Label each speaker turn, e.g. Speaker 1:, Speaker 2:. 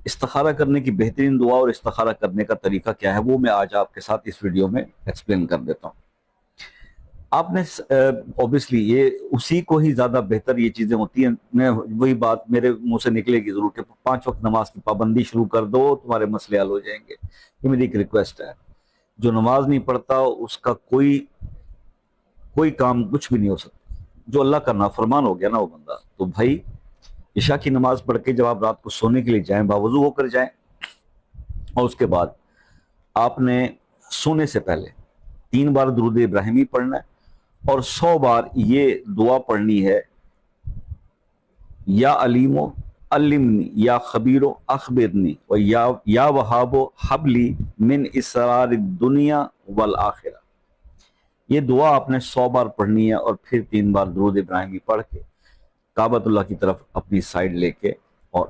Speaker 1: استخارہ کرنے کی بہترین دعا اور استخارہ کرنے کا طریقہ کیا ہے وہ میں آج آپ کے ساتھ اس ویڈیو میں ایکسپلین کر دیتا ہوں۔ آپ نے اوبیسلی یہ اسی کو ہی زیادہ بہتر یہ چیزیں ہوتی ہیں، میں وہی بات میرے منہ سے نکلے گی ضرور کہ 5 وقت نماز کی پابندی شروع کر دو، تمہارے مسئلے حل ہو جائیں گے۔ یہ میری ایک ریکویسٹ ہے۔ جو نماز نہیں پڑھتا اس کا کوئی کام کچھ بھی نہیں ہو سکتا، جو اللہ کا نافرمان ہو گیا نا وہ بندہ۔ تو بھائی عشاء کی نماز پڑھ کے جب آپ رات کو سونے کے لیے جائیں باوضو ہو کر جائیں، اور اس کے بعد آپ نے سونے سے پہلے 3 بار درود ابراہیمی پڑھنا ہے اور 100 بار یہ دعا پڑھنی ہے، یا علیمو علمنی، یا خبیرو اخبرنی، و یا وہابو حبلی من اسرار الدنیا والآخرہ۔ یہ دعا آپ نے 100 بار پڑھنی ہے اور پھر 3 بار درود ابراہیمی پڑھ کے کعبۃ اللہ کی طرف اپنی سائڈ لے کے اور